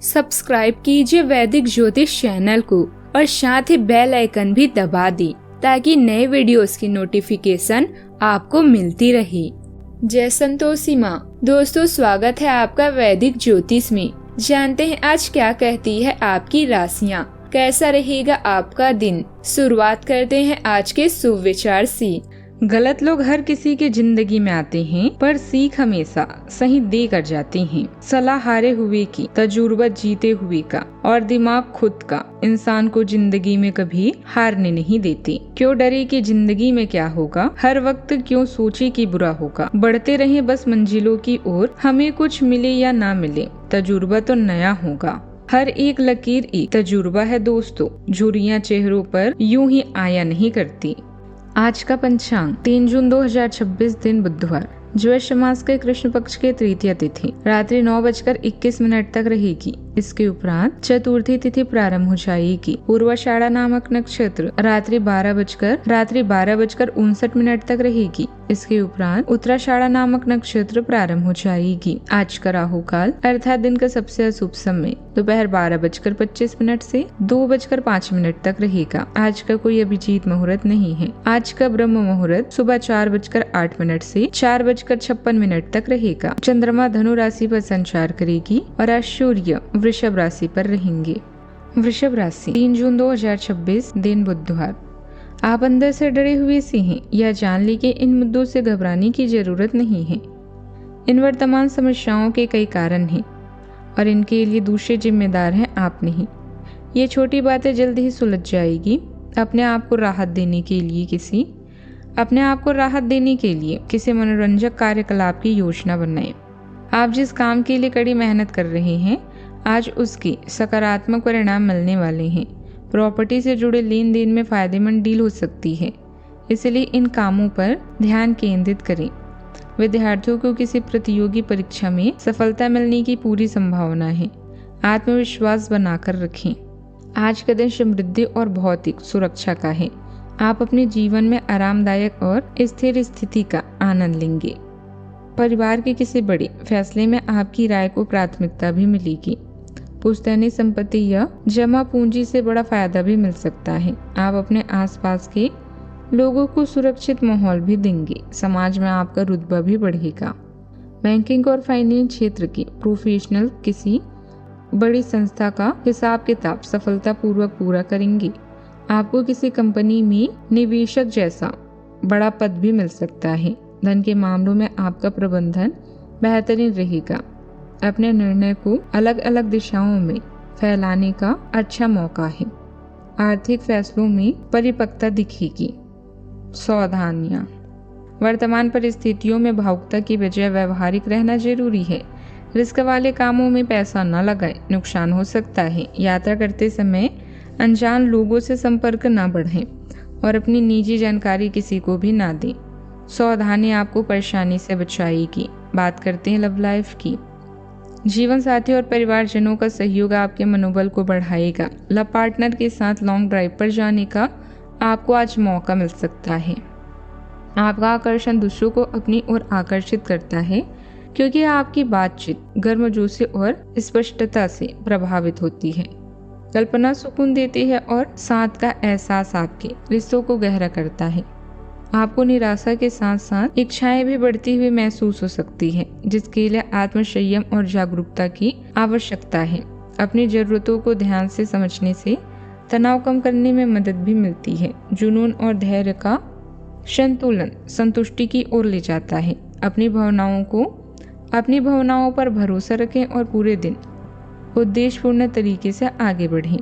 Subscribe कीजिए वैदिक ज्योतिष चैनल को और साथ ही बेल आइकन भी दबा दी ताकि नए वीडियोस की नोटिफिकेशन आपको मिलती रहे। जय संतोषी माँ। दोस्तों, स्वागत है आपका वैदिक ज्योतिष में। जानते हैं आज क्या कहती है आपकी राशियाँ, कैसा रहेगा आपका दिन। शुरुआत करते हैं आज के शुभ विचार से। गलत लोग हर किसी की जिंदगी में आते हैं, पर सीख हमेशा सही दे कर जाते हैं। सलाह हारे हुए की, तजुर्बा जीते हुए का और दिमाग खुद का इंसान को जिंदगी में कभी हारने नहीं देते। क्यों डरे कि जिंदगी में क्या होगा, हर वक्त क्यों सोचे कि बुरा होगा। बढ़ते रहे बस मंजिलों की ओर, हमें कुछ मिले या ना मिले, तजुर्बा तो नया होगा। हर एक लकीर एक तजुर्बा है दोस्तों, झुर्रियां चेहरों पर यूं ही आया नहीं करती। आज का पंचांग 3 जून 2026 दिन बुधवार, ज्येष्ठ मास के कृष्ण पक्ष के तृतीया तिथि रात्रि 9:21 तक रहेगी। इसके उपरांत चतुर्थी तिथि प्रारंभ हो जाएगी। पूर्वाषाढ़ा नामक नक्षत्र रात्रि 12:59 तक रहेगी। इसके उपरांत उत्तराषाढ़ा नामक नक्षत्र प्रारंभ हो जाएगी। आज का राहु काल अर्थात दिन का सबसे अशुभ समय दोपहर 12:25 से 2:05 तक रहेगा। आज का कोई अभिजीत मुहूर्त नहीं है। आज का ब्रह्म मुहूर्त सुबह 4:08 से 4:56 तक रहेगा। चंद्रमा धनु राशि पर संचार करेगी और आज सूर्य वृषभ राशि पर रहेंगे। वृषभ राशि 3 जून 2026 दिन बुधवार। आप अंदर से डरे हुए से हैं, यह जान ली कि इन मुद्दों से घबराने की जरूरत नहीं है। इन वर्तमान समस्याओं के कई कारण हैं और इनके लिए दूसरे जिम्मेदार हैं, आप नहीं। ये छोटी बातें जल्द ही सुलझ जाएगी। अपने आप को राहत देने के लिए किसी मनोरंजक कार्यकलाप की योजना बनाएं। आप जिस काम के लिए कड़ी मेहनत कर रहे हैं, आज उसके सकारात्मक परिणाम मिलने वाले हैं। प्रॉपर्टी से जुड़े लेन देन में फायदेमंद डील हो सकती है, इसलिए इन कामों पर ध्यान केंद्रित करें। विद्यार्थियों को किसी प्रतियोगी परीक्षा में सफलता मिलने की पूरी संभावना है। आत्मविश्वास बनाकर रखें। आज का दिन समृद्धि और भौतिक सुरक्षा का है। आप अपने जीवन में आरामदायक और स्थिर स्थिति का आनंद लेंगे। परिवार के किसी बड़े फैसले में आपकी राय को प्राथमिकता भी मिलेगी। पुश्तैनी संपत्ति या जमा पूंजी से बड़ा फायदा भी मिल सकता है। आप अपने आसपास के लोगों को सुरक्षित माहौल भी देंगे। समाज में आपका रुतबा भी बढ़ेगा। बैंकिंग और फाइनेंस क्षेत्र के प्रोफेशनल किसी बड़ी संस्था का हिसाब किताब सफलतापूर्वक पूरा करेंगे। आपको किसी कंपनी में निवेशक जैसा बड़ा पद भी मिल सकता है। धन के मामलों में आपका प्रबंधन बेहतरीन रहेगा। अपने निर्णय को अलग अलग दिशाओं में फैलाने का अच्छा मौका है। आर्थिक फैसलों में परिपक्वता दिखेगी। सावधानियां। वर्तमान परिस्थितियों में भावुकता की बजाय व्यवहारिक रहना जरूरी है। रिस्क वाले कामों में पैसा न लगाएं, नुकसान हो सकता है। यात्रा करते समय अनजान लोगों से संपर्क न बढ़ें और अपनी निजी जानकारी किसी को भी ना दें। सावधानी आपको परेशानी से बचाएगी। बात करते हैं लव लाइफ की। जीवन साथी और परिवारजनों का सहयोग आपके मनोबल को बढ़ाएगा। लव पार्टनर के साथ लॉन्ग ड्राइव पर जाने का आपको आज मौका मिल सकता है। आपका आकर्षण दूसरों को अपनी ओर आकर्षित करता है, क्योंकि आपकी बातचीत गर्मजोशी और स्पष्टता से प्रभावित होती है। कल्पना सुकून देती है और साथ का एहसास आपके रिश्तों को गहरा करता है। आपको निराशा के साथ साथ इच्छाएं भी बढ़ती हुई महसूस हो सकती है, जिसके लिए आत्मसंयम और जागरूकता की आवश्यकता है। अपनी जरूरतों को ध्यान से समझने से तनाव कम करने में मदद भी मिलती है। जुनून और धैर्य का संतुलन संतुष्टि की ओर ले जाता है। अपनी भावनाओं पर भरोसा रखें और पूरे दिन उद्देश्यपूर्ण तरीके से आगे बढ़ें।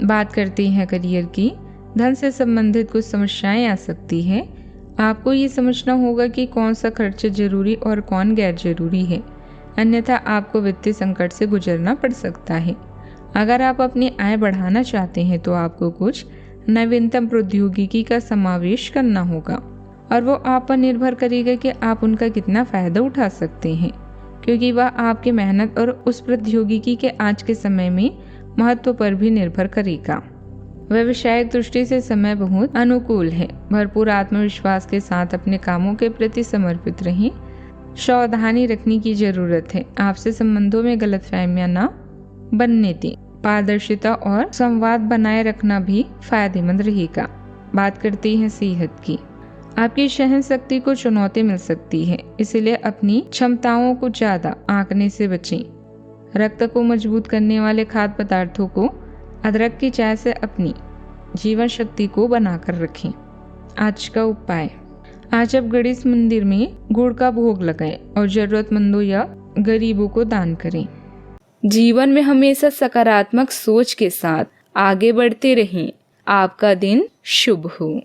बात करते हैं करियर की। धन से संबंधित कुछ समस्याएं आ सकती है। आपको ये समझना होगा कि कौन सा खर्च जरूरी और कौन गैर जरूरी है, अन्यथा आपको वित्तीय संकट से गुजरना पड़ सकता है। अगर आप अपनी आय बढ़ाना चाहते हैं तो आपको कुछ नवीनतम प्रौद्योगिकी का समावेश करना होगा और वो आप पर निर्भर करेगा कि आप उनका कितना फायदा उठा सकते हैं, क्योंकि वह आपकी मेहनत और उस प्रौद्योगिकी के आज के समय में महत्व पर भी निर्भर करेगा। व्यावसायिक दृष्टि से समय बहुत अनुकूल है। भरपूर आत्मविश्वास के साथ अपने कामों के प्रति समर्पित रहें। सावधानी रखने की जरूरत है। आपसे संबंधों में गलतफहमियां न बनने दें। पारदर्शिता और संवाद बनाए रखना भी फायदेमंद रहेगा। बात करते हैं सेहत की। आपकी सहन शक्ति को चुनौती मिल सकती है, इसलिए अपनी क्षमताओं को ज्यादा आंकने से बचें। रक्त को मजबूत करने वाले खाद्य पदार्थों को अदरक की चाय से अपनी जीवन शक्ति को बनाकर रखें। आज का उपाय, आज आप गणेश मंदिर में गुड़ का भोग लगाएं और जरूरतमंदों या गरीबों को दान करें। जीवन में हमेशा सकारात्मक सोच के साथ आगे बढ़ते रहें। आपका दिन शुभ हो।